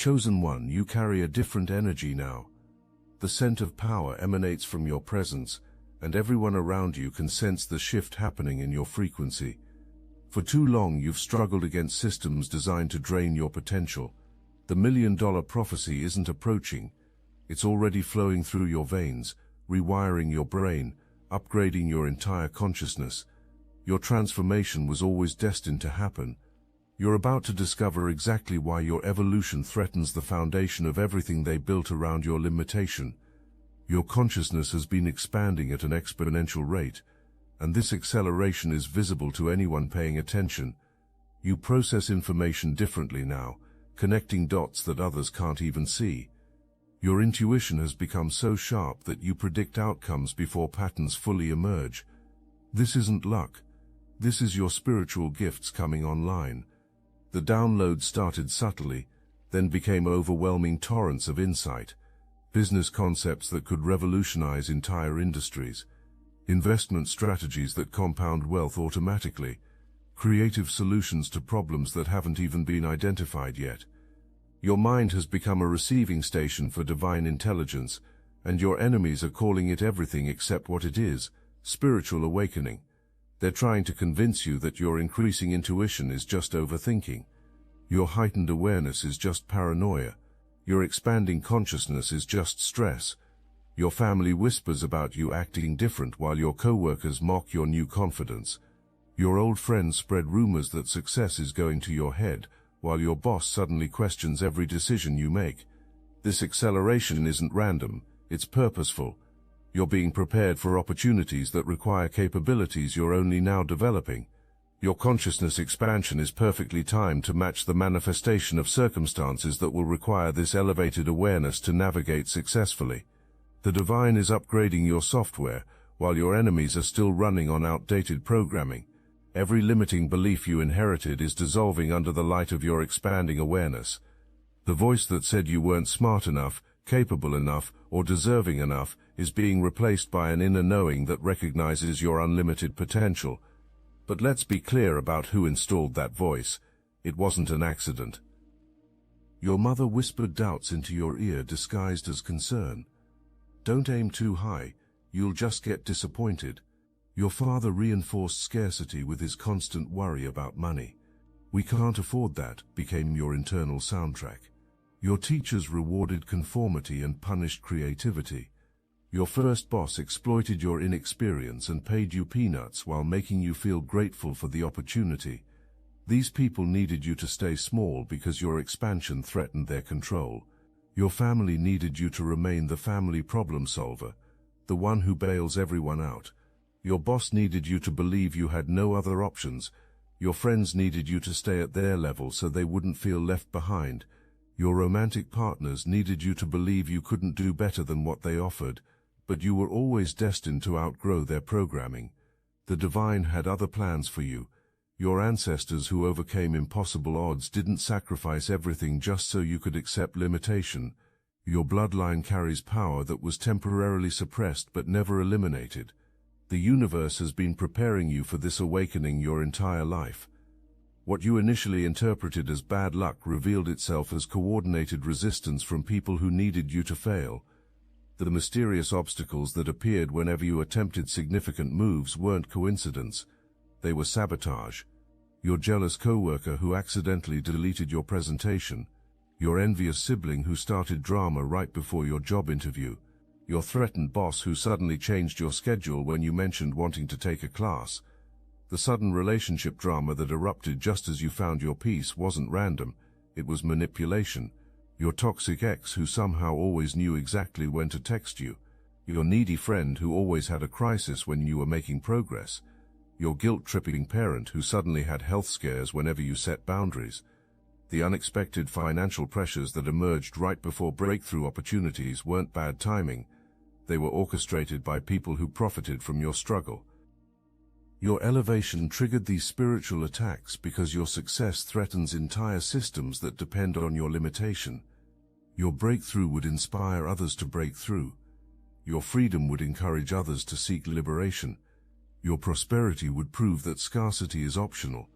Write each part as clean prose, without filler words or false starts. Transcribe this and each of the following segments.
Chosen one, you carry a different energy now. The scent of power emanates from your presence, and everyone around you can sense the shift happening in your frequency. For too long you've struggled against systems designed to drain your potential. The million-dollar prophecy isn't approaching. It's already flowing through your veins, rewiring your brain, upgrading your entire consciousness. Your transformation was always destined to happen. You're about to discover exactly why your evolution threatens the foundation of everything they built around your limitation. Your consciousness has been expanding at an exponential rate, and this acceleration is visible to anyone paying attention. You process information differently now, connecting dots that others can't even see. Your intuition has become so sharp that you predict outcomes before patterns fully emerge. This isn't luck. This is your spiritual gifts coming online. The downloads started subtly, then became overwhelming torrents of insight. Business concepts that could revolutionize entire industries. Investment strategies that compound wealth automatically. Creative solutions to problems that haven't even been identified yet. Your mind has become a receiving station for divine intelligence, and your enemies are calling it everything except what it is: spiritual awakening. They're trying to convince you that your increasing intuition is just overthinking. Your heightened awareness is just paranoia. Your expanding consciousness is just stress. Your family whispers about you acting different while your co-workers mock your new confidence. Your old friends spread rumors that success is going to your head, while your boss suddenly questions every decision you make. This acceleration isn't random, it's purposeful. You're being prepared for opportunities that require capabilities you're only now developing. Your consciousness expansion is perfectly timed to match the manifestation of circumstances that will require this elevated awareness to navigate successfully. The divine is upgrading your software, while your enemies are still running on outdated programming. Every limiting belief you inherited is dissolving under the light of your expanding awareness. The voice that said you weren't smart enough, capable enough, or deserving enough is being replaced by an inner knowing that recognizes your unlimited potential. But let's be clear about who installed that voice. It wasn't an accident. Your mother whispered doubts into your ear disguised as concern. Don't aim too high, you'll just get disappointed. Your father reinforced scarcity with his constant worry about money. We can't afford that became your internal soundtrack. Your teachers rewarded conformity and punished creativity. Your first boss exploited your inexperience and paid you peanuts while making you feel grateful for the opportunity. These people needed you to stay small because your expansion threatened their control. Your family needed you to remain the family problem solver, the one who bails everyone out. Your boss needed you to believe you had no other options. Your friends needed you to stay at their level so they wouldn't feel left behind. Your romantic partners needed you to believe you couldn't do better than what they offered, but you were always destined to outgrow their programming. The divine had other plans for you. Your ancestors who overcame impossible odds didn't sacrifice everything just so you could accept limitation. Your bloodline carries power that was temporarily suppressed but never eliminated. The universe has been preparing you for this awakening your entire life. What you initially interpreted as bad luck revealed itself as coordinated resistance from people who needed you to fail. The mysterious obstacles that appeared whenever you attempted significant moves weren't coincidence. They were sabotage. Your jealous coworker who accidentally deleted your presentation. Your envious sibling who started drama right before your job interview. Your threatened boss who suddenly changed your schedule when you mentioned wanting to take a class. The sudden relationship drama that erupted just as you found your peace wasn't random, it was manipulation. Your toxic ex who somehow always knew exactly when to text you. Your needy friend who always had a crisis when you were making progress. Your guilt-tripping parent who suddenly had health scares whenever you set boundaries. The unexpected financial pressures that emerged right before breakthrough opportunities weren't bad timing. They were orchestrated by people who profited from your struggle. Your elevation triggered these spiritual attacks because your success threatens entire systems that depend on your limitation. Your breakthrough would inspire others to break through. Your freedom would encourage others to seek liberation. Your prosperity would prove that scarcity is optional.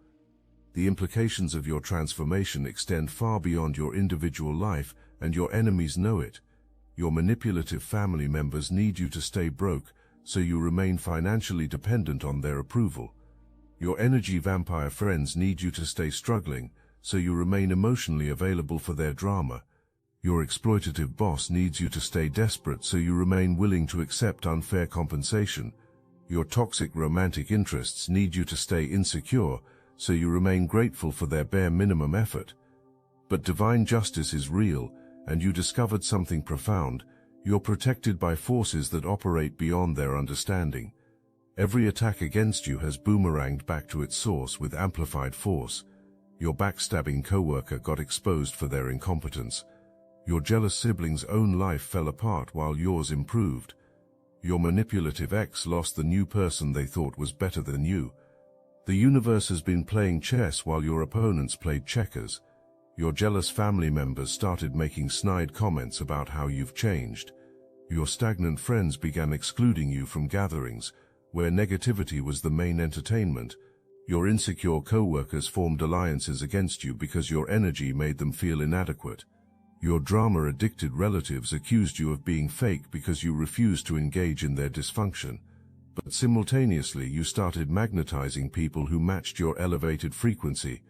The implications of your transformation extend far beyond your individual life, and your enemies know it. Your manipulative family members need you to stay broke, so you remain financially dependent on their approval. Your energy vampire friends need you to stay struggling, so you remain emotionally available for their drama. Your exploitative boss needs you to stay desperate, so you remain willing to accept unfair compensation. Your toxic romantic interests need you to stay insecure, so you remain grateful for their bare minimum effort. But divine justice is real, and you discovered something profound. You're protected by forces that operate beyond their understanding. Every attack against you has boomeranged back to its source with amplified force. Your backstabbing coworker got exposed for their incompetence. Your jealous sibling's own life fell apart while yours improved. Your manipulative ex lost the new person they thought was better than you. The universe has been playing chess while your opponents played checkers. Your jealous family members started making snide comments about how you've changed. Your stagnant friends began excluding you from gatherings, where negativity was the main entertainment. Your insecure co-workers formed alliances against you because your energy made them feel inadequate. Your drama-addicted relatives accused you of being fake because you refused to engage in their dysfunction. But simultaneously, you started magnetizing people who matched your elevated frequency.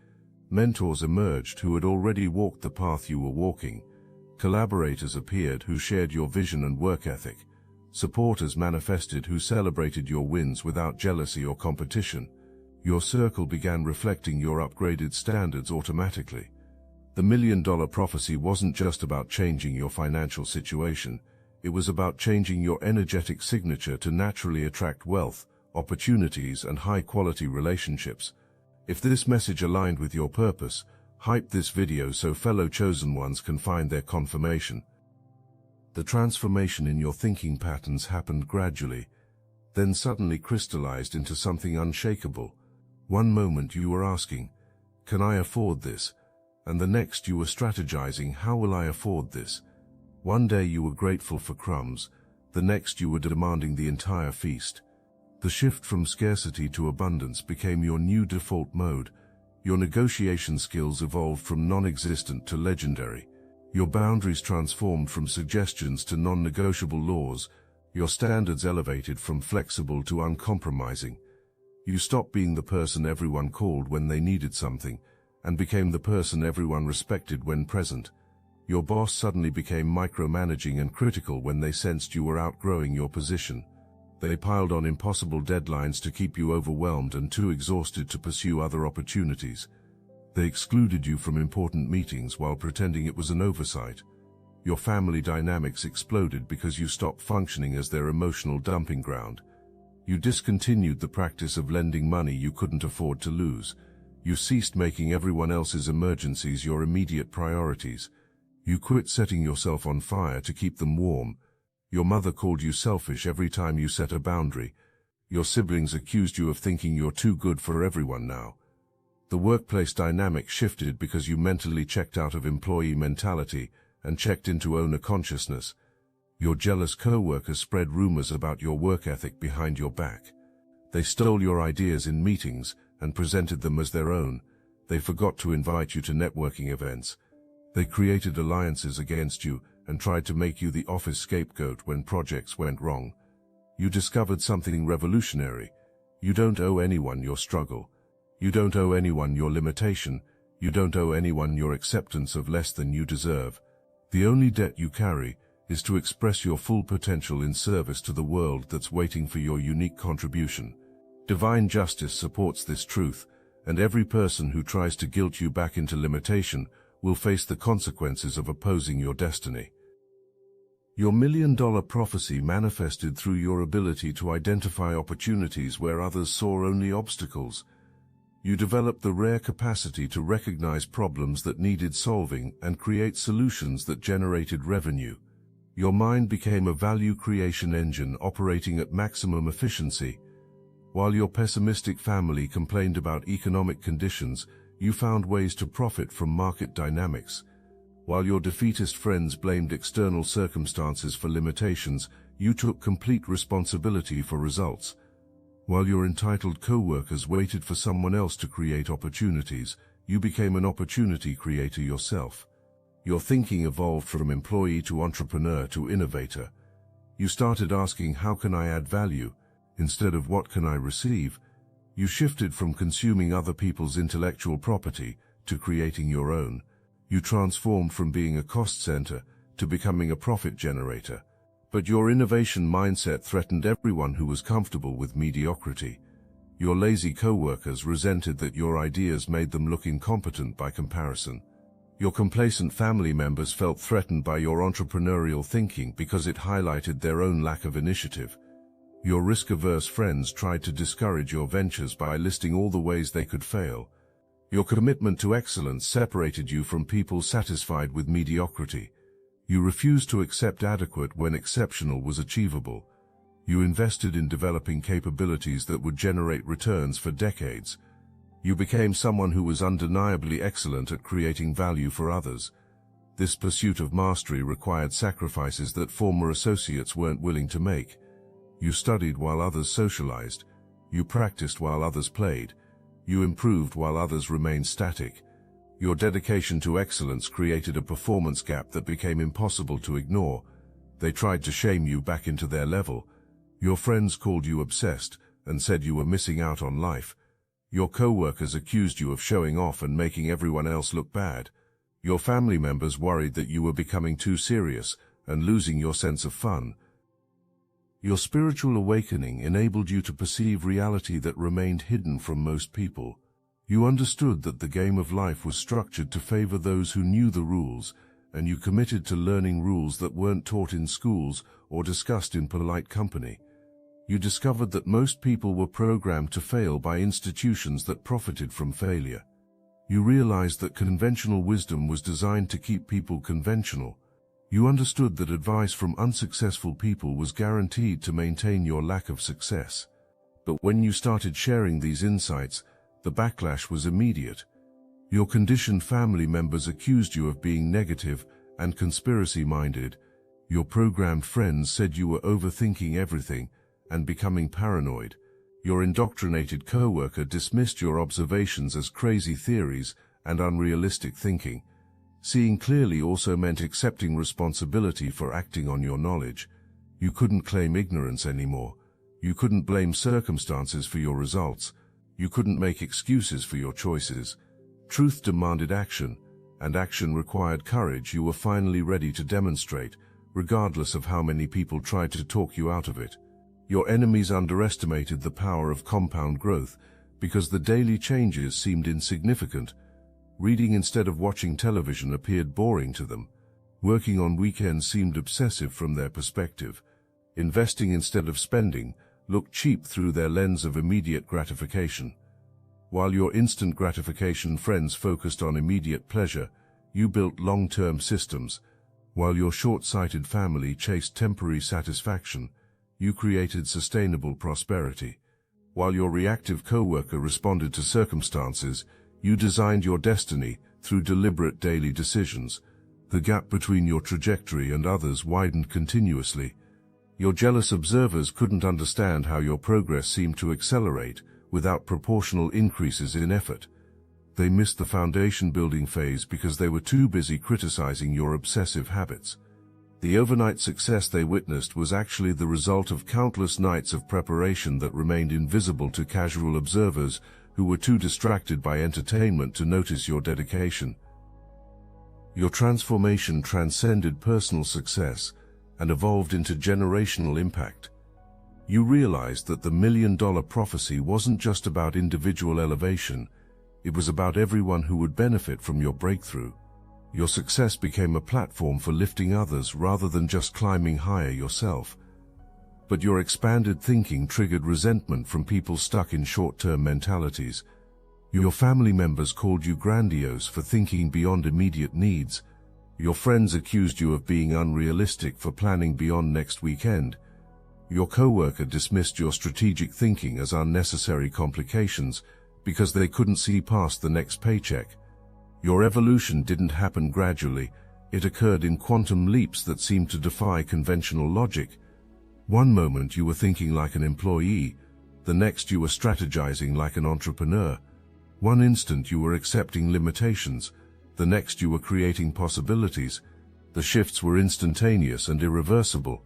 Mentors emerged who had already walked the path you were walking. Collaborators appeared who shared your vision and work ethic. Supporters manifested who celebrated your wins without jealousy or competition. Your circle began reflecting your upgraded standards automatically. The $1 Million Prophecy wasn't just about changing your financial situation. It was about changing your energetic signature to naturally attract wealth, opportunities, and high-quality relationships. If this message aligned with your purpose, hype this video so fellow chosen ones can find their confirmation. The transformation in your thinking patterns happened gradually, then suddenly crystallized into something unshakable. One moment you were asking, "Can I afford this?" And the next you were strategizing, "How will I afford this?" One day you were grateful for crumbs, the next you were demanding the entire feast. The shift from scarcity to abundance became your new default mode. Your negotiation skills evolved from non-existent to legendary. Your boundaries transformed from suggestions to non-negotiable laws. Your standards elevated from flexible to uncompromising. You stopped being the person everyone called when they needed something, and became the person everyone respected when present. Your boss suddenly became micromanaging and critical when they sensed you were outgrowing your position. They piled on impossible deadlines to keep you overwhelmed and too exhausted to pursue other opportunities. They excluded you from important meetings while pretending it was an oversight. Your family dynamics exploded because you stopped functioning as their emotional dumping ground. You discontinued the practice of lending money you couldn't afford to lose. You ceased making everyone else's emergencies your immediate priorities. You quit setting yourself on fire to keep them warm. Your mother called you selfish every time you set a boundary. Your siblings accused you of thinking you're too good for everyone now. The workplace dynamic shifted because you mentally checked out of employee mentality and checked into owner consciousness. Your jealous co-workers spread rumors about your work ethic behind your back. They stole your ideas in meetings and presented them as their own. They forgot to invite you to networking events. They created alliances against you and tried to make you the office scapegoat when projects went wrong. You discovered something revolutionary. You don't owe anyone your struggle. You don't owe anyone your limitation. You don't owe anyone your acceptance of less than you deserve. The only debt you carry is to express your full potential in service to the world that's waiting for your unique contribution. Divine justice supports this truth, and every person who tries to guilt you back into limitation will face the consequences of opposing your destiny. Your $1 Million Prophecy manifested through your ability to identify opportunities where others saw only obstacles. You developed the rare capacity to recognize problems that needed solving and create solutions that generated revenue. Your mind became a value creation engine operating at maximum efficiency. While your pessimistic family complained about economic conditions, you found ways to profit from market dynamics. While your defeatist friends blamed external circumstances for limitations, you took complete responsibility for results. While your entitled co-workers waited for someone else to create opportunities, you became an opportunity creator yourself. Your thinking evolved from employee to entrepreneur to innovator. You started asking, how can I add value, instead of what can I receive? You shifted from consuming other people's intellectual property to creating your own. You transformed from being a cost center to becoming a profit generator. But your innovation mindset threatened everyone who was comfortable with mediocrity. Your lazy co-workers resented that your ideas made them look incompetent by comparison. Your complacent family members felt threatened by your entrepreneurial thinking because it highlighted their own lack of initiative. Your risk-averse friends tried to discourage your ventures by listing all the ways they could fail. Your commitment to excellence separated you from people satisfied with mediocrity. You refused to accept adequate when exceptional was achievable. You invested in developing capabilities that would generate returns for decades. You became someone who was undeniably excellent at creating value for others. This pursuit of mastery required sacrifices that former associates weren't willing to make. You studied while others socialized. You practiced while others played. You improved while others remained static. Your dedication to excellence created a performance gap that became impossible to ignore. They tried to shame you back into their level. Your friends called you obsessed and said you were missing out on life. Your co-workers accused you of showing off and making everyone else look bad. Your family members worried that you were becoming too serious and losing your sense of fun. Your spiritual awakening enabled you to perceive reality that remained hidden from most people. You understood that the game of life was structured to favor those who knew the rules, and you committed to learning rules that weren't taught in schools or discussed in polite company. You discovered that most people were programmed to fail by institutions that profited from failure. You realized that conventional wisdom was designed to keep people conventional. You understood that advice from unsuccessful people was guaranteed to maintain your lack of success. But when you started sharing these insights, the backlash was immediate. Your conditioned family members accused you of being negative and conspiracy-minded. Your programmed friends said you were overthinking everything and becoming paranoid. Your indoctrinated co-worker dismissed your observations as crazy theories and unrealistic thinking. Seeing clearly also meant accepting responsibility for acting on your knowledge. You couldn't claim ignorance anymore. You couldn't blame circumstances for your results. You couldn't make excuses for your choices. Truth demanded action, and action required courage you were finally ready to demonstrate, regardless of how many people tried to talk you out of it. Your enemies underestimated the power of compound growth because the daily changes seemed insignificant. Reading instead of watching television appeared boring to them. Working on weekends seemed obsessive from their perspective. Investing instead of spending looked cheap through their lens of immediate gratification. While your instant gratification friends focused on immediate pleasure, you built long-term systems. While your short-sighted family chased temporary satisfaction, you created sustainable prosperity. While your reactive coworker responded to circumstances, you designed your destiny through deliberate daily decisions. The gap between your trajectory and others widened continuously. Your jealous observers couldn't understand how your progress seemed to accelerate without proportional increases in effort. They missed the foundation-building phase because they were too busy criticizing your obsessive habits. The overnight success they witnessed was actually the result of countless nights of preparation that remained invisible to casual observers who were too distracted by entertainment to notice your dedication. Your transformation transcended personal success and evolved into generational impact. You realized that the million-dollar prophecy wasn't just about individual elevation, it was about everyone who would benefit from your breakthrough. Your success became a platform for lifting others rather than just climbing higher yourself. But your expanded thinking triggered resentment from people stuck in short-term mentalities. Your family members called you grandiose for thinking beyond immediate needs. Your friends accused you of being unrealistic for planning beyond next weekend. Your coworker dismissed your strategic thinking as unnecessary complications because they couldn't see past the next paycheck. Your evolution didn't happen gradually, it occurred in quantum leaps that seemed to defy conventional logic. One moment you were thinking like an employee, The next you were strategizing like an entrepreneur. One instant you were accepting limitations, the next you were creating possibilities. The shifts were instantaneous and irreversible.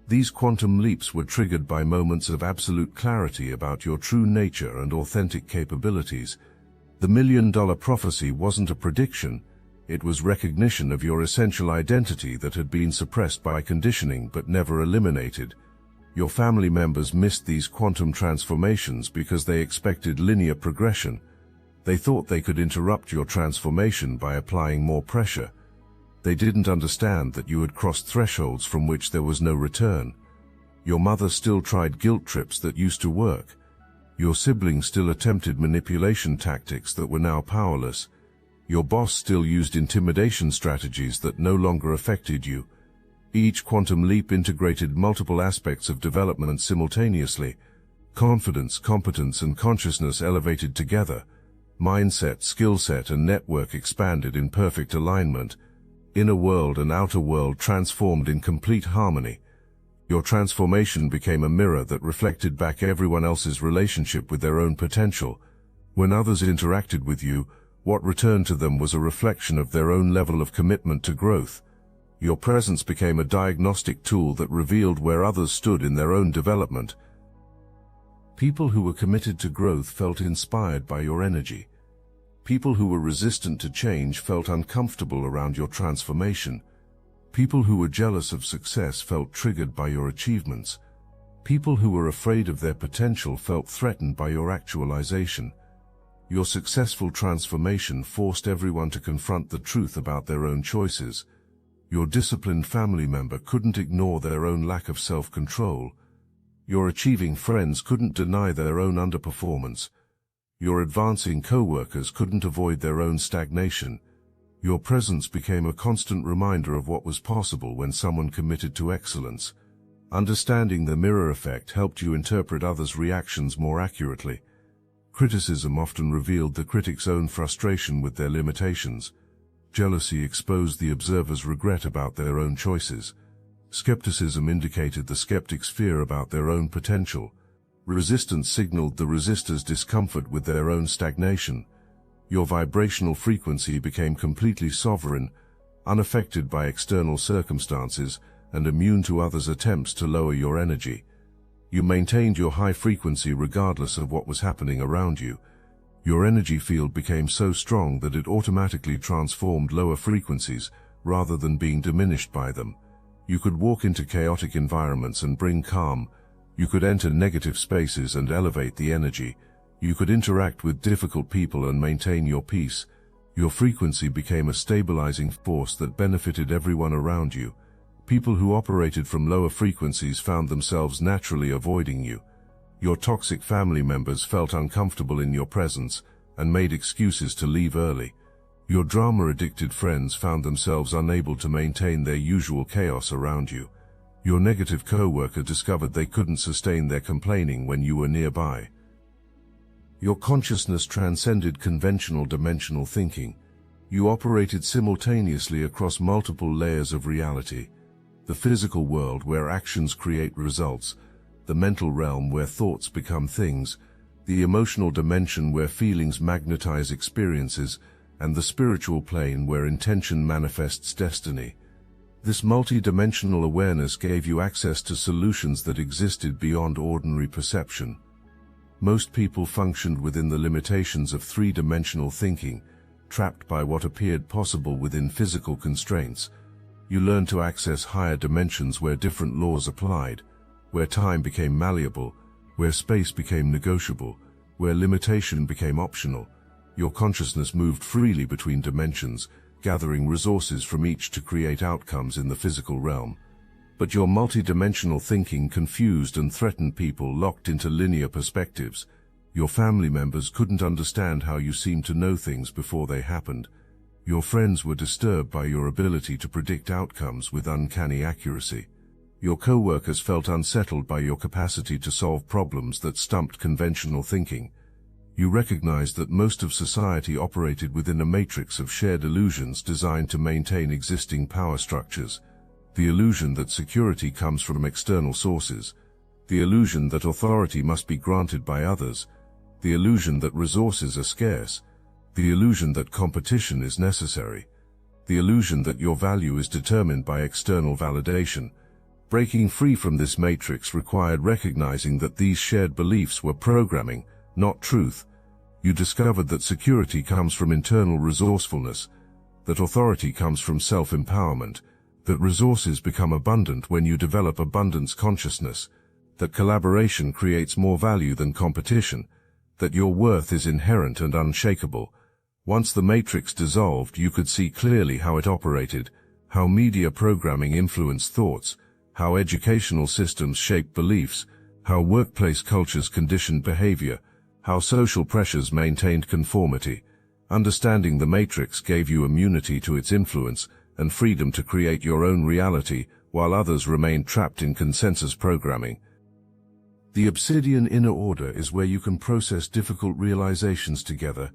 These quantum leaps were triggered by moments of absolute clarity about your true nature and authentic capabilities. The million-dollar prophecy wasn't a prediction, it was recognition of your essential identity that had been suppressed by conditioning but never eliminated. Your family members missed these quantum transformations because they expected linear progression. They thought they could interrupt your transformation by applying more pressure. They didn't understand that you had crossed thresholds from which there was no return. Your mother still tried guilt trips that used to work. Your siblings still attempted manipulation tactics that were now powerless. Your boss still used intimidation strategies that no longer affected you. Each quantum leap integrated multiple aspects of development simultaneously. Confidence, competence, and consciousness elevated together. Mindset, skill set, and network expanded in perfect alignment. Inner world and outer world transformed in complete harmony. Your transformation became a mirror that reflected back everyone else's relationship with their own potential. When others interacted with you, what returned to them was a reflection of their own level of commitment to growth. Your presence became a diagnostic tool that revealed where others stood in their own development. People who were committed to growth felt inspired by your energy. People who were resistant to change felt uncomfortable around your transformation. People who were jealous of success felt triggered by your achievements. People who were afraid of their potential felt threatened by your actualization. Your successful transformation forced everyone to confront the truth about their own choices. Your disciplined family member couldn't ignore their own lack of self-control. Your achieving friends couldn't deny their own underperformance. Your advancing co-workers couldn't avoid their own stagnation. Your presence became a constant reminder of what was possible when someone committed to excellence. Understanding the mirror effect helped you interpret others' reactions more accurately. Criticism often revealed the critic's own frustration with their limitations. Jealousy exposed the observer's regret about their own choices. Skepticism indicated the skeptic's fear about their own potential. Resistance signaled the resistor's discomfort with their own stagnation. Your vibrational frequency became completely sovereign, unaffected by external circumstances, and immune to others' attempts to lower your energy. You maintained your high frequency regardless of what was happening around you. Your energy field became so strong that it automatically transformed lower frequencies rather than being diminished by them. You could walk into chaotic environments and bring calm. You could enter negative spaces and elevate the energy. You could interact with difficult people and maintain your peace. Your frequency became a stabilizing force that benefited everyone around you. People who operated from lower frequencies found themselves naturally avoiding you. Your toxic family members felt uncomfortable in your presence and made excuses to leave early. Your drama-addicted friends found themselves unable to maintain their usual chaos around you. Your negative co-worker discovered they couldn't sustain their complaining when you were nearby. Your consciousness transcended conventional dimensional thinking. You operated simultaneously across multiple layers of reality. The physical world where actions create results, the mental realm where thoughts become things, the emotional dimension where feelings magnetize experiences, and the spiritual plane where intention manifests destiny. This multi-dimensional awareness gave you access to solutions that existed beyond ordinary perception. Most people functioned within the limitations of three-dimensional thinking, trapped by what appeared possible within physical constraints. You learned to access higher dimensions where different laws applied, where time became malleable, where space became negotiable, where limitation became optional. Your consciousness moved freely between dimensions, gathering resources from each to create outcomes in the physical realm. But your multidimensional thinking confused and threatened people locked into linear perspectives. Your family members couldn't understand how you seemed to know things before they happened. Your friends were disturbed by your ability to predict outcomes with uncanny accuracy. Your co-workers felt unsettled by your capacity to solve problems that stumped conventional thinking. You recognized that most of society operated within a matrix of shared illusions designed to maintain existing power structures. The illusion that security comes from external sources, the illusion that authority must be granted by others, the illusion that resources are scarce, the illusion that competition is necessary, the illusion that your value is determined by external validation. Breaking free from this matrix required recognizing that these shared beliefs were programming, not truth. You discovered that security comes from internal resourcefulness, that authority comes from self-empowerment, that resources become abundant when you develop abundance consciousness, that collaboration creates more value than competition, that your worth is inherent and unshakable. Once the matrix dissolved, you could see clearly how it operated, how media programming influenced thoughts, how educational systems shaped beliefs, how workplace cultures conditioned behavior, how social pressures maintained conformity. Understanding the matrix gave you immunity to its influence and freedom to create your own reality, while others remained trapped in consensus programming. The Obsidian Inner Order is where you can process difficult realizations together,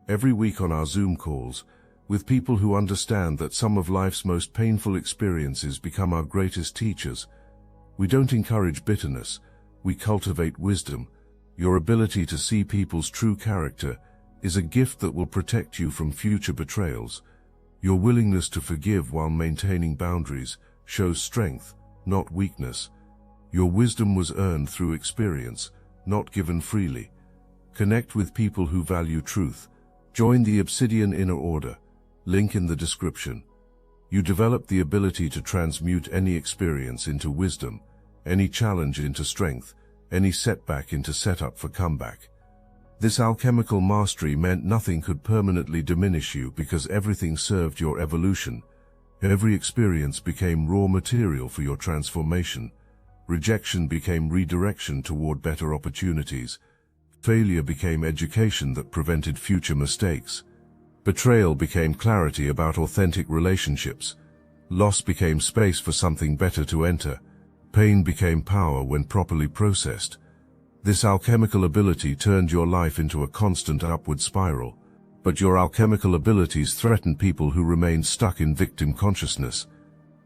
every week on our Zoom calls, with people who understand that some of life's most painful experiences become our greatest teachers. We don't encourage bitterness, we cultivate wisdom. Your ability to see people's true character is a gift that will protect you from future betrayals. Your willingness to forgive while maintaining boundaries shows strength, not weakness. Your wisdom was earned through experience, not given freely. Connect with people who value truth. Join the Obsidian Inner Order, link in the description. You develop the ability to transmute any experience into wisdom, any challenge into strength, any setback into setup for comeback. This alchemical mastery meant nothing could permanently diminish you because everything served your evolution. Every experience became raw material for your transformation. Rejection became redirection toward better opportunities. Failure became education that prevented future mistakes. Betrayal became clarity about authentic relationships. Loss became space for something better to enter. Pain became power when properly processed. This alchemical ability turned your life into a constant upward spiral. But your alchemical abilities threatened people who remained stuck in victim consciousness.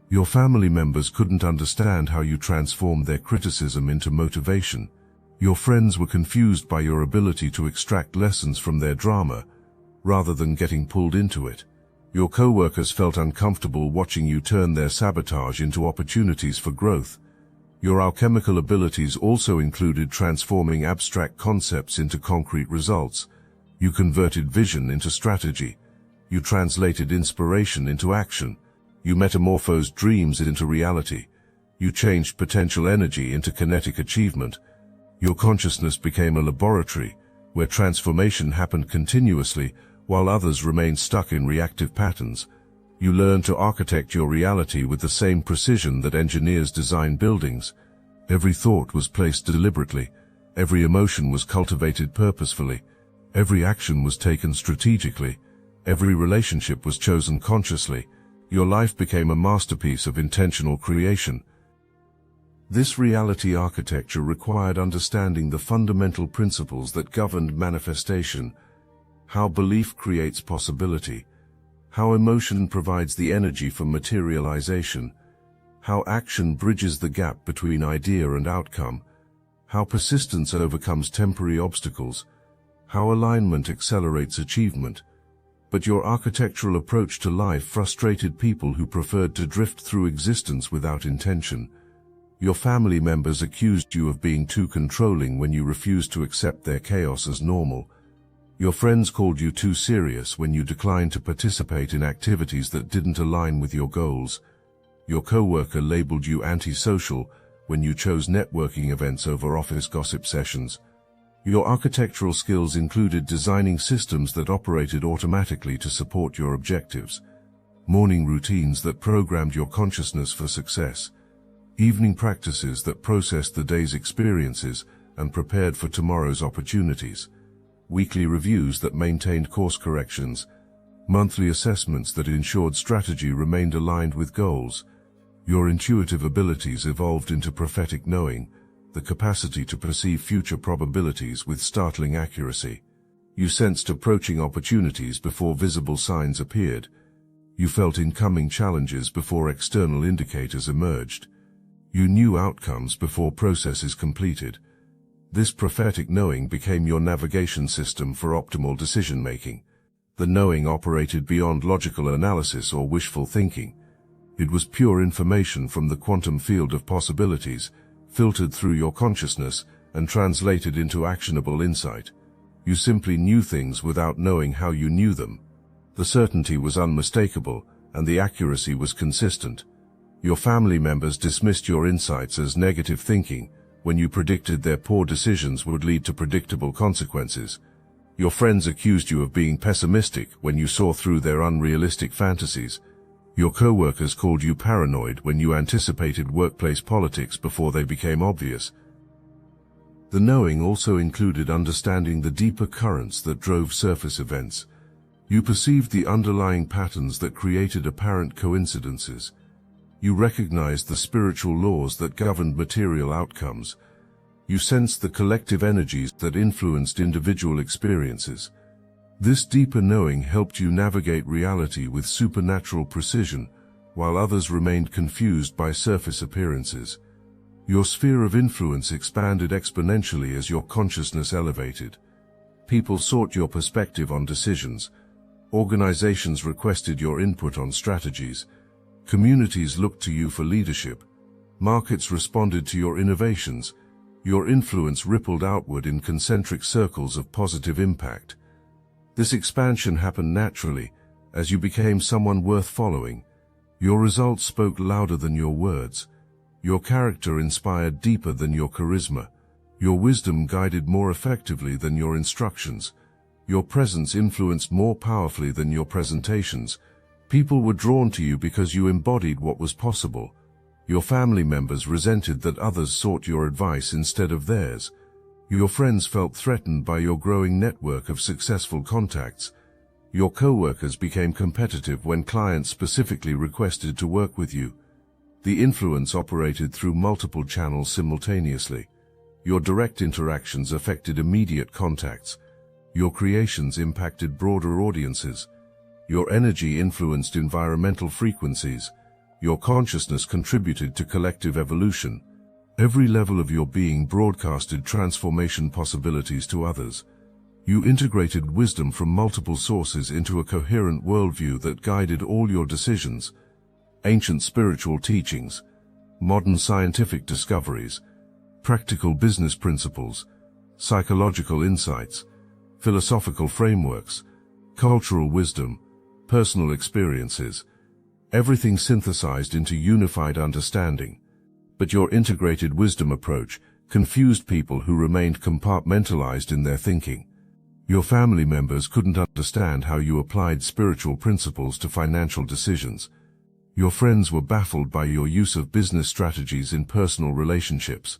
Your family members couldn't understand how you transformed their criticism into motivation. Your friends were confused by your ability to extract lessons from their drama, rather than getting pulled into it. Your co-workers felt uncomfortable watching you turn their sabotage into opportunities for growth. Your alchemical abilities also included transforming abstract concepts into concrete results. You converted vision into strategy. You translated inspiration into action. You metamorphosed dreams into reality. You changed potential energy into kinetic achievement. Your consciousness became a laboratory, where transformation happened continuously, while others remained stuck in reactive patterns. You learned to architect your reality with the same precision that engineers design buildings. Every thought was placed deliberately. Every emotion was cultivated purposefully. Every action was taken strategically. Every relationship was chosen consciously. Your life became a masterpiece of intentional creation. This reality architecture required understanding the fundamental principles that governed manifestation, how belief creates possibility, how emotion provides the energy for materialization, how action bridges the gap between idea and outcome, how persistence overcomes temporary obstacles, how alignment accelerates achievement. But your architectural approach to life frustrated people who preferred to drift through existence without intention. Your family members accused you of being too controlling when you refused to accept their chaos as normal. Your friends called you too serious when you declined to participate in activities that didn't align with your goals. Your coworker labeled you antisocial when you chose networking events over office gossip sessions. Your architectural skills included designing systems that operated automatically to support your objectives, morning routines that programmed your consciousness for success, evening practices that processed the day's experiences and prepared for tomorrow's opportunities, weekly reviews that maintained course corrections, monthly assessments that ensured strategy remained aligned with goals. Your intuitive abilities evolved into prophetic knowing, the capacity to perceive future probabilities with startling accuracy. You sensed approaching opportunities before visible signs appeared. You felt incoming challenges before external indicators emerged. You knew outcomes before processes completed. This prophetic knowing became your navigation system for optimal decision-making. The knowing operated beyond logical analysis or wishful thinking. It was pure information from the quantum field of possibilities, filtered through your consciousness and translated into actionable insight. You simply knew things without knowing how you knew them. The certainty was unmistakable, and the accuracy was consistent. Your family members dismissed your insights as negative thinking when you predicted their poor decisions would lead to predictable consequences. Your friends accused you of being pessimistic when you saw through their unrealistic fantasies. Your co-workers called you paranoid when you anticipated workplace politics before they became obvious. The knowing also included understanding the deeper currents that drove surface events. You perceived the underlying patterns that created apparent coincidences. You recognized the spiritual laws that governed material outcomes. You sensed the collective energies that influenced individual experiences. This deeper knowing helped you navigate reality with supernatural precision, while others remained confused by surface appearances. Your sphere of influence expanded exponentially as your consciousness elevated. People sought your perspective on decisions. Organizations requested your input on strategies. Communities looked to you for leadership. Markets responded to your innovations. Your influence rippled outward in concentric circles of positive impact. This expansion happened naturally, as you became someone worth following. Your results spoke louder than your words. Your character inspired deeper than your charisma. Your wisdom guided more effectively than your instructions. Your presence influenced more powerfully than your presentations. People were drawn to you because you embodied what was possible. Your family members resented that others sought your advice instead of theirs. Your friends felt threatened by your growing network of successful contacts. Your co-workers became competitive when clients specifically requested to work with you. The influence operated through multiple channels simultaneously. Your direct interactions affected immediate contacts. Your creations impacted broader audiences. Your energy influenced environmental frequencies. Your consciousness contributed to collective evolution. Every level of your being broadcasted transformation possibilities to others. You integrated wisdom from multiple sources into a coherent worldview that guided all your decisions. Ancient spiritual teachings, modern scientific discoveries, practical business principles, psychological insights, philosophical frameworks, cultural wisdom, personal experiences, everything synthesized into unified understanding. But your integrated wisdom approach confused people who remained compartmentalized in their thinking. Your family members couldn't understand how you applied spiritual principles to financial decisions. Your friends were baffled by your use of business strategies in personal relationships.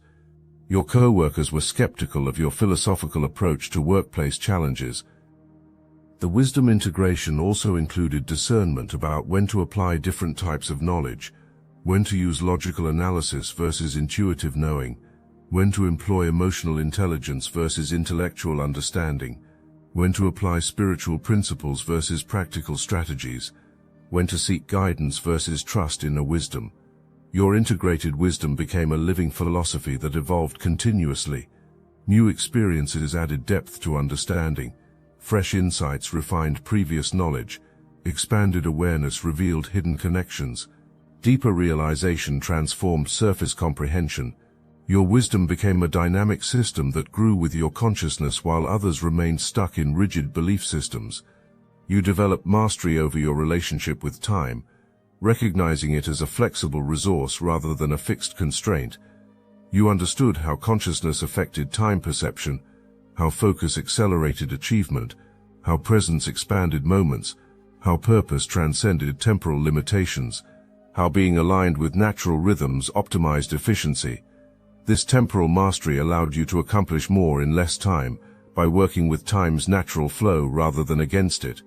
Your co-workers were skeptical of your philosophical approach to workplace challenges. The wisdom integration also included discernment about when to apply different types of knowledge, when to use logical analysis versus intuitive knowing, when to employ emotional intelligence versus intellectual understanding, when to apply spiritual principles versus practical strategies, when to seek guidance versus trust inner wisdom. Your integrated wisdom became a living philosophy that evolved continuously. New experiences added depth to understanding. Fresh insights refined previous knowledge. Expanded awareness revealed hidden connections. Deeper realization transformed surface comprehension. Your wisdom became a dynamic system that grew with your consciousness while others remained stuck in rigid belief systems. You developed mastery over your relationship with time, recognizing it as a flexible resource rather than a fixed constraint. You understood how consciousness affected time perception, how focus accelerated achievement, how presence expanded moments, how purpose transcended temporal limitations, how being aligned with natural rhythms optimized efficiency. This temporal mastery allowed you to accomplish more in less time by working with time's natural flow rather than against it.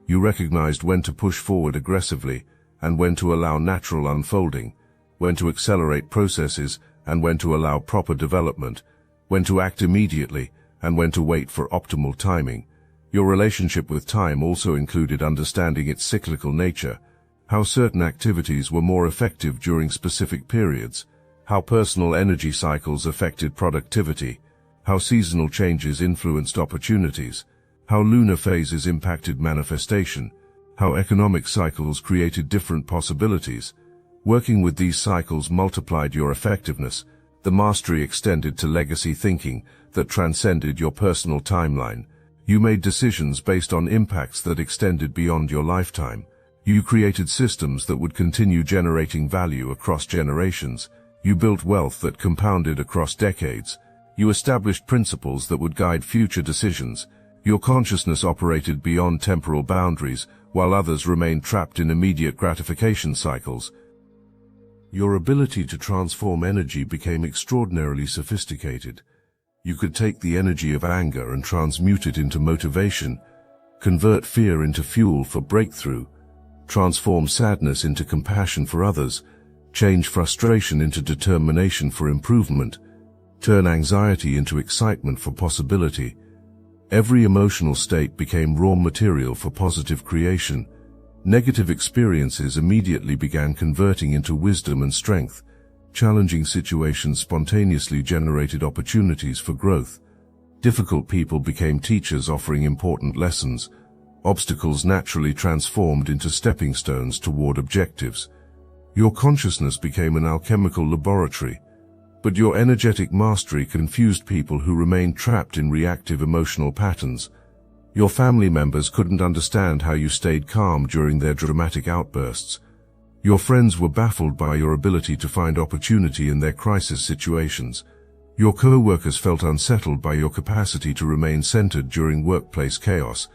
You recognized when to push forward aggressively and when to allow natural unfolding, when to accelerate processes and when to allow proper development, when to act immediately and when to wait for optimal timing. Your relationship with time also included understanding its cyclical nature, how certain activities were more effective during specific periods, how personal energy cycles affected productivity, how seasonal changes influenced opportunities, how lunar phases impacted manifestation, how economic cycles created different possibilities. Working with these cycles multiplied your effectiveness. The mastery extended to legacy thinking that transcended your personal timeline. You made decisions based on impacts that extended beyond your lifetime. You created systems that would continue generating value across generations. You built wealth that compounded across decades. You established principles that would guide future decisions. Your consciousness operated beyond temporal boundaries, while others remained trapped in immediate gratification cycles. Your ability to transform energy became extraordinarily sophisticated. You could take the energy of anger and transmute it into motivation, convert fear into fuel for breakthrough, transform sadness into compassion for others, change frustration into determination for improvement, turn anxiety into excitement for possibility. Every emotional state became raw material for positive creation. Negative experiences immediately began converting into wisdom and strength. Challenging situations spontaneously generated opportunities for growth. Difficult people became teachers offering important lessons. Obstacles naturally transformed into stepping stones toward objectives. Your consciousness became an alchemical laboratory, but your energetic mastery confused people who remained trapped in reactive emotional patterns. Your family members couldn't understand how you stayed calm during their dramatic outbursts. Your friends were baffled by your ability to find opportunity in their crisis situations. Your co-workers felt unsettled by your capacity to remain centered during workplace chaos.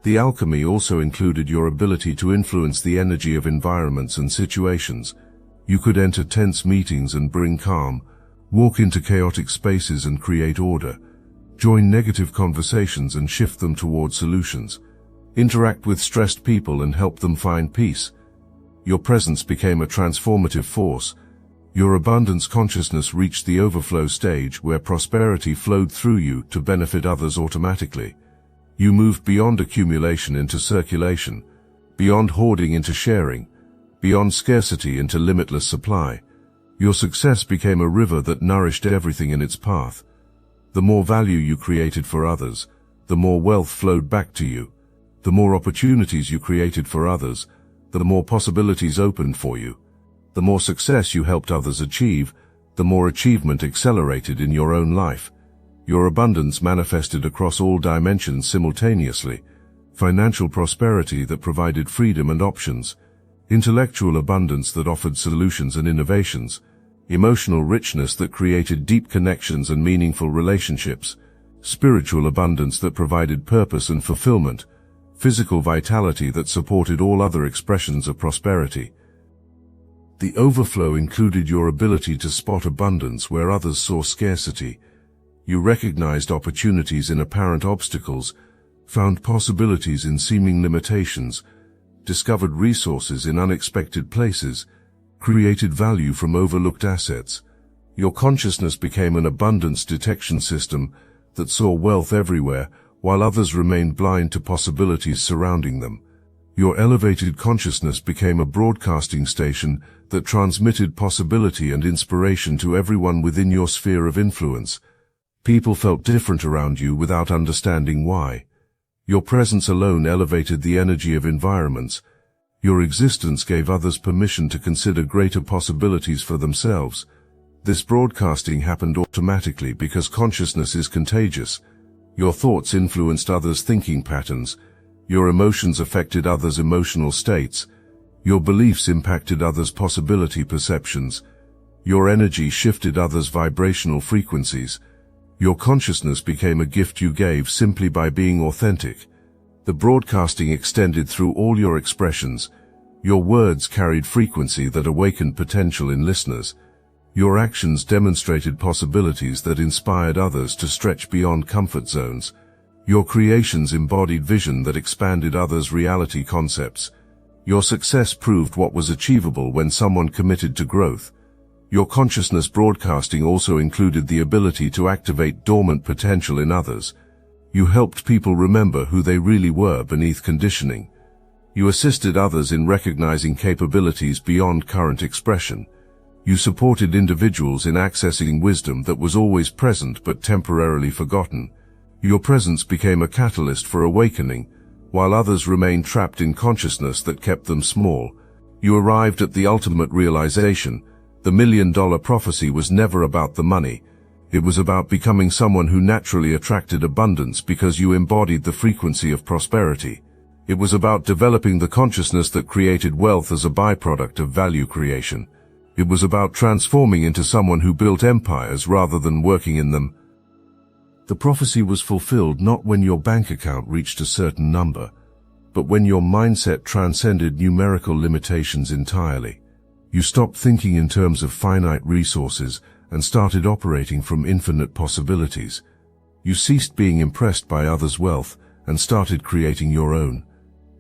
The alchemy also included your ability to influence the energy of environments and situations. You could enter tense meetings and bring calm, walk into chaotic spaces and create order, join negative conversations and shift them toward solutions, interact with stressed people and help them find peace. Your presence became a transformative force. Your abundance consciousness reached the overflow stage where prosperity flowed through you to benefit others automatically. You moved beyond accumulation into circulation, beyond hoarding into sharing, beyond scarcity into limitless supply. Your success became a river that nourished everything in its path. The more value you created for others, the more wealth flowed back to you. The more opportunities you created for others, the more possibilities opened for you. The more success you helped others achieve, the more achievement accelerated in your own life. Your abundance manifested across all dimensions simultaneously. Financial prosperity that provided freedom and options. Intellectual abundance that offered solutions and innovations. Emotional richness that created deep connections and meaningful relationships. Spiritual abundance that provided purpose and fulfillment. Physical vitality that supported all other expressions of prosperity. The overflow included your ability to spot abundance where others saw scarcity. You recognized opportunities in apparent obstacles, found possibilities in seeming limitations, discovered resources in unexpected places, created value from overlooked assets. Your consciousness became an abundance detection system that saw wealth everywhere, while others remained blind to possibilities surrounding them. Your elevated consciousness became a broadcasting station that transmitted possibility and inspiration to everyone within your sphere of influence. People felt different around you without understanding why. Your presence alone elevated the energy of environments. Your existence gave others permission to consider greater possibilities for themselves. This broadcasting happened automatically because consciousness is contagious. Your thoughts influenced others' thinking patterns. Your emotions affected others' emotional states. Your beliefs impacted others' possibility perceptions. Your energy shifted others' vibrational frequencies. Your consciousness became a gift you gave simply by being authentic. The broadcasting extended through all your expressions. Your words carried frequency that awakened potential in listeners. Your actions demonstrated possibilities that inspired others to stretch beyond comfort zones. Your creations embodied vision that expanded others' reality concepts. Your success proved what was achievable when someone committed to growth. Your consciousness broadcasting also included the ability to activate dormant potential in others. You helped people remember who they really were beneath conditioning. You assisted others in recognizing capabilities beyond current expression. You supported individuals in accessing wisdom that was always present but temporarily forgotten. Your presence became a catalyst for awakening, while others remained trapped in consciousness that kept them small. You arrived at the ultimate realization. The million-dollar prophecy was never about the money. It was about becoming someone who naturally attracted abundance because you embodied the frequency of prosperity. It was about developing the consciousness that created wealth as a byproduct of value creation. It was about transforming into someone who built empires rather than working in them. The prophecy was fulfilled not when your bank account reached a certain number, but when your mindset transcended numerical limitations entirely. You stopped thinking in terms of finite resources and started operating from infinite possibilities. You ceased being impressed by others' wealth and started creating your own.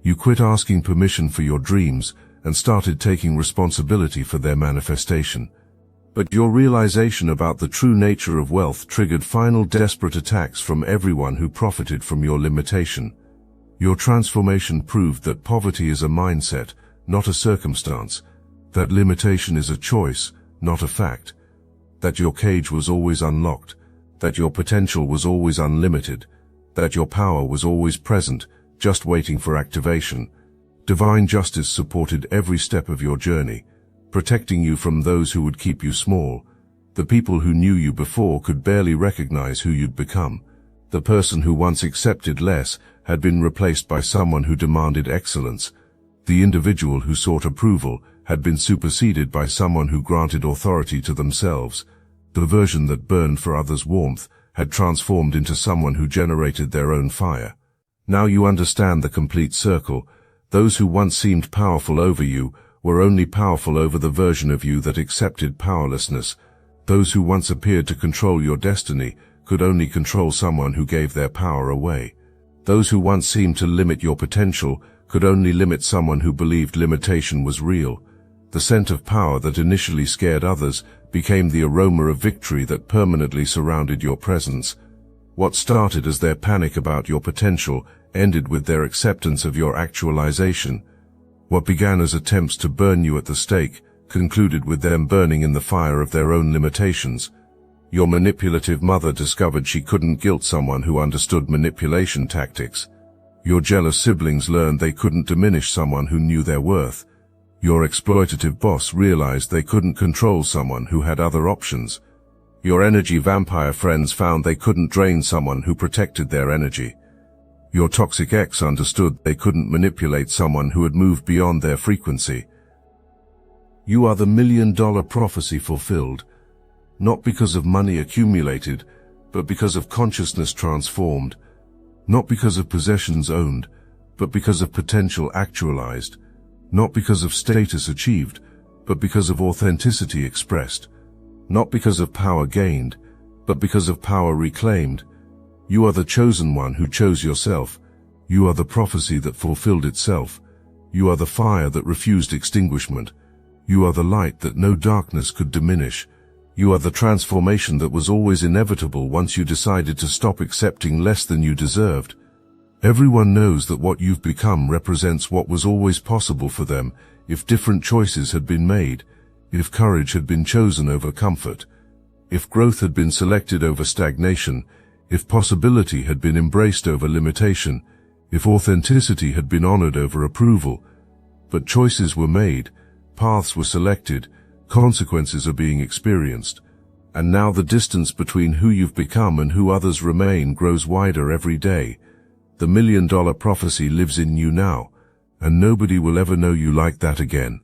You quit asking permission for your dreams and started taking responsibility for their manifestation. But your realization about the true nature of wealth triggered final desperate attacks from everyone who profited from your limitation. Your transformation proved that poverty is a mindset, not a circumstance, that limitation is a choice, not a fact, that your cage was always unlocked, that your potential was always unlimited, that your power was always present, just waiting for activation. Divine justice supported every step of your journey, protecting you from those who would keep you small. The people who knew you before could barely recognize who you'd become. The person who once accepted less had been replaced by someone who demanded excellence. The individual who sought approval had been superseded by someone who granted authority to themselves. The version that burned for others' warmth had transformed into someone who generated their own fire. Now you understand the complete circle. Those who once seemed powerful over you were only powerful over the version of you that accepted powerlessness. Those who once appeared to control your destiny could only control someone who gave their power away. Those who once seemed to limit your potential could only limit someone who believed limitation was real. The scent of power that initially scared others became the aroma of victory that permanently surrounded your presence. What started as their panic about your potential ended with their acceptance of your actualization. What began as attempts to burn you at the stake concluded with them burning in the fire of their own limitations. Your manipulative mother discovered she couldn't guilt someone who understood manipulation tactics. Your jealous siblings learned they couldn't diminish someone who knew their worth. Your exploitative boss realized they couldn't control someone who had other options. Your energy vampire friends found they couldn't drain someone who protected their energy. Your toxic ex understood they couldn't manipulate someone who had moved beyond their frequency. You are the million-dollar prophecy fulfilled, not because of money accumulated, but because of consciousness transformed, not because of possessions owned, but because of potential actualized, not because of status achieved, but because of authenticity expressed, not because of power gained, but because of power reclaimed. You are the chosen one who chose yourself. You are the prophecy that fulfilled itself. You are the fire that refused extinguishment. You are the light that no darkness could diminish. You are the transformation that was always inevitable once you decided to stop accepting less than you deserved. Everyone knows that what you've become represents what was always possible for them if different choices had been made, if courage had been chosen over comfort, if growth had been selected over stagnation, if possibility had been embraced over limitation, if authenticity had been honored over approval. But choices were made, paths were selected, consequences are being experienced, and now the distance between who you've become and who others remain grows wider every day. The million-dollar prophecy lives in you now, and nobody will ever know you like that again.